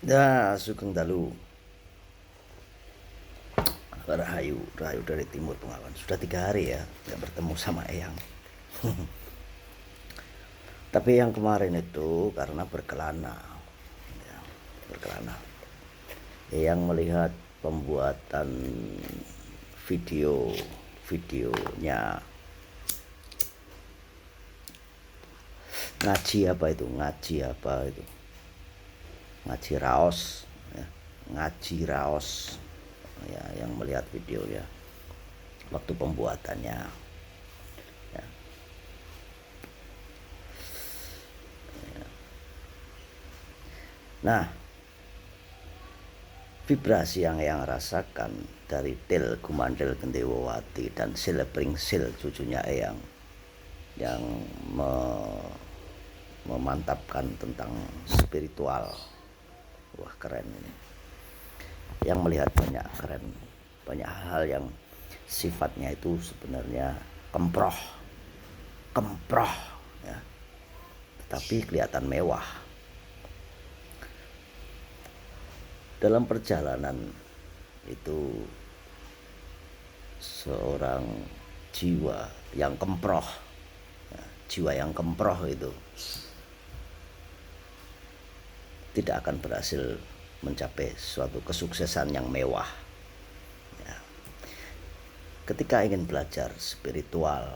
Ya, Sugeng Dalu, Rahayu, Rahayu dari Timur Pengawan. Sudah 3 hari ya, nggak bertemu sama Eyang. Tapi yang kemarin itu karena berkelana, ya, berkelana. Eyang melihat pembuatan videonya ngaji raos, ya, ngaji raos, ya, yang melihat videonya waktu pembuatannya. Ya. Nah, vibrasi yang rasakan dari Tel Gumandel Gendewawati dan Silpringsil cucunya Eyang yang memantapkan tentang spiritual. Wah, keren ini. Yang melihat banyak hal yang sifatnya itu sebenarnya kemproh, ya, tetapi kelihatan mewah. Dalam perjalanan itu seorang jiwa yang kemproh, ya, jiwa yang kemproh itu tidak akan berhasil mencapai suatu kesuksesan yang mewah. Ya. Ketika ingin belajar spiritual,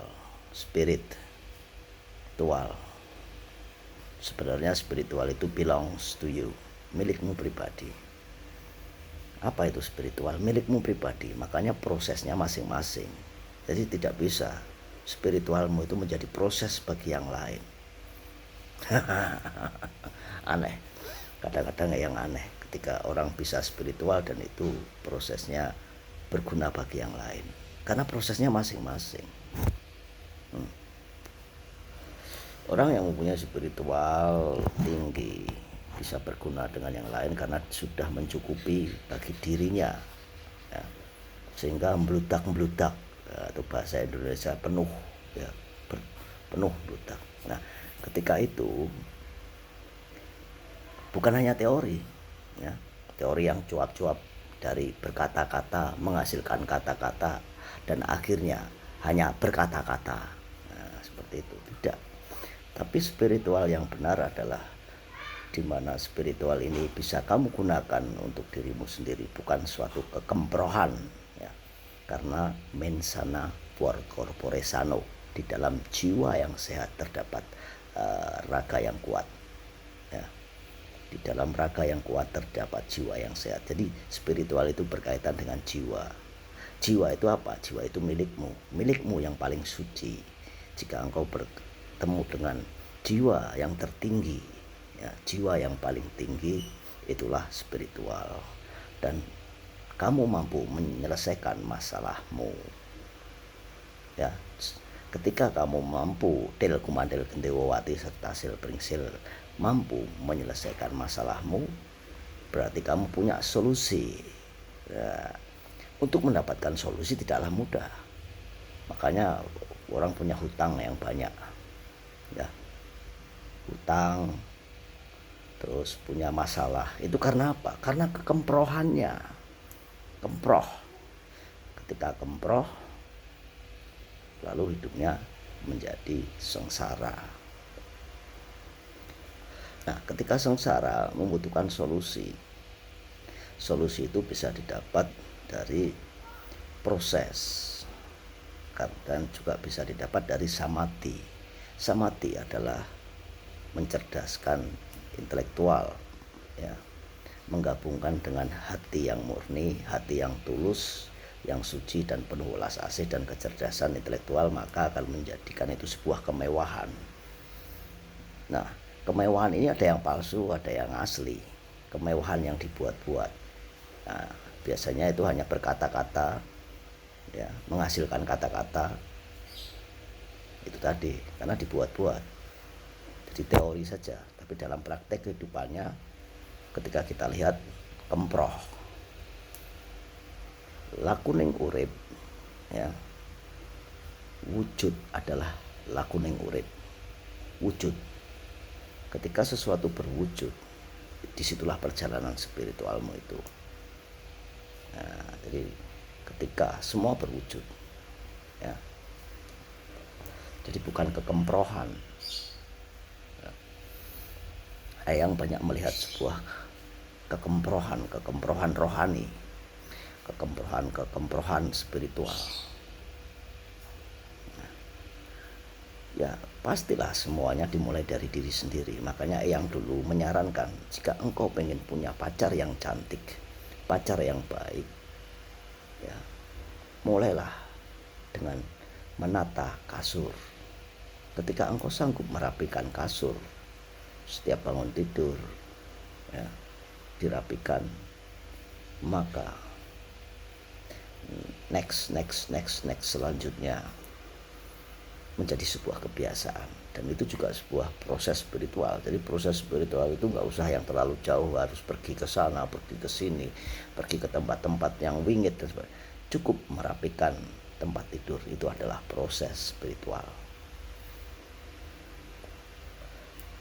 sebenarnya spiritual itu belongs to you, milikmu pribadi. Apa itu spiritual? Milikmu pribadi, makanya prosesnya masing-masing. Jadi tidak bisa spiritualmu itu menjadi proses bagi yang lain. Aneh, kadang-kadang yang aneh ketika orang bisa spiritual dan itu prosesnya berguna bagi yang lain, karena prosesnya masing-masing. Orang yang mempunyai spiritual tinggi bisa berguna dengan yang lain karena sudah mencukupi bagi dirinya, ya, sehingga meludak atau bahasa Indonesia penuh, ya, penuh meludak. Nah, ketika itu bukan hanya teori, ya, teori yang cuap-cuap dari berkata-kata menghasilkan kata-kata dan akhirnya hanya berkata-kata, nah, seperti itu tidak. Tapi spiritual yang benar adalah di mana spiritual ini bisa kamu gunakan untuk dirimu sendiri, bukan suatu kekemprohan, ya. Karena mensana por corpore sano, di dalam jiwa yang sehat terdapat raga yang kuat, ya. Di dalam raga yang kuat terdapat jiwa yang sehat. Jadi spiritual itu berkaitan dengan jiwa. Jiwa itu apa? Jiwa itu milikmu yang paling suci. Jika engkau bertemu dengan jiwa yang tertinggi, ya, jiwa yang paling tinggi, itulah spiritual. Dan kamu mampu menyelesaikan masalahmu, ya. Ketika kamu mampu, Tel Gumandel Gendewawati serta Silpringsil mampu menyelesaikan masalahmu, berarti kamu punya solusi, ya. Untuk mendapatkan solusi tidaklah mudah, makanya orang punya hutang yang banyak, ya, hutang terus punya masalah. Itu karena apa? Karena kekemprohannya. Kemproh, ketika kemproh lalu hidupnya menjadi sengsara. Nah, ketika sengsara membutuhkan solusi. Solusi itu bisa didapat dari proses dan juga bisa didapat dari samadhi. Samadhi adalah mencerdaskan intelektual, ya, menggabungkan dengan hati yang murni, hati yang tulus, yang suci dan penuh welas asih dan kecerdasan intelektual, maka akan menjadikan itu sebuah kemewahan. Nah, kemewahan ini ada yang palsu, ada yang asli. Kemewahan yang dibuat-buat, nah, biasanya itu hanya berkata-kata, ya, menghasilkan kata-kata itu tadi, karena dibuat-buat. Jadi teori saja, tapi dalam praktek kehidupannya ketika kita lihat kemproh. Lakuning urip, ya, wujud adalah lakuning urip. Wujud, ketika sesuatu berwujud disitulah perjalanan spiritualmu itu. Nah, jadi ketika semua berwujud, ya, jadi bukan kekemprohan. Eyang banyak melihat sebuah kekemprohan rohani, kekemprohan spiritual. Ya pastilah semuanya dimulai dari diri sendiri. Makanya Eyang dulu menyarankan, jika engkau pengen punya pacar yang cantik, pacar yang baik, ya mulailah dengan menata kasur. Ketika engkau sanggup merapikan kasur, setiap bangun tidur, ya, dirapikan, maka next selanjutnya menjadi sebuah kebiasaan. Dan itu juga sebuah proses spiritual. Jadi proses spiritual itu nggak usah yang terlalu jauh, harus pergi ke sana, pergi ke sini, pergi ke tempat-tempat yang wingit dan sebagainya. Cukup merapikan tempat tidur, itu adalah proses spiritual.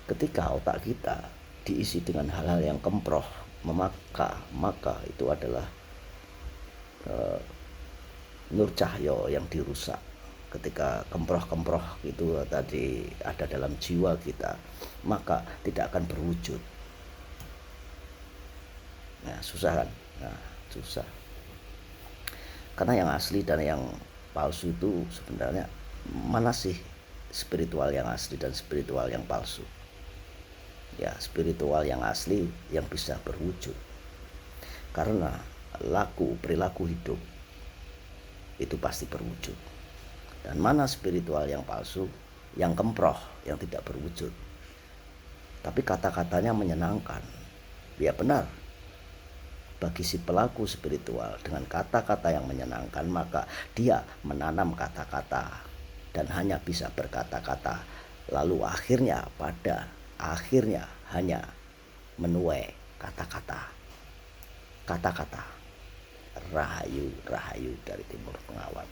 Ketika otak kita diisi dengan hal-hal yang kemproh, maka itu adalah nur cahyo yang dirusak. Ketika kemproh itu tadi ada dalam jiwa kita, maka tidak akan berwujud. Nah, susah kan? Nah, susah. Karena yang asli dan yang palsu itu sebenarnya mana sih spiritual yang asli dan spiritual yang palsu? Ya, spiritual yang asli yang bisa berwujud. Karena perilaku hidup itu pasti berwujud. Dan mana spiritual yang palsu, yang kemproh, yang tidak berwujud. Tapi kata-katanya menyenangkan. Ya benar. Bagi si pelaku spiritual dengan kata-kata yang menyenangkan, maka dia menanam kata-kata dan hanya bisa berkata-kata. Lalu akhirnya hanya menuai kata-kata. Kata-kata. Rahayu dari timur pengawan.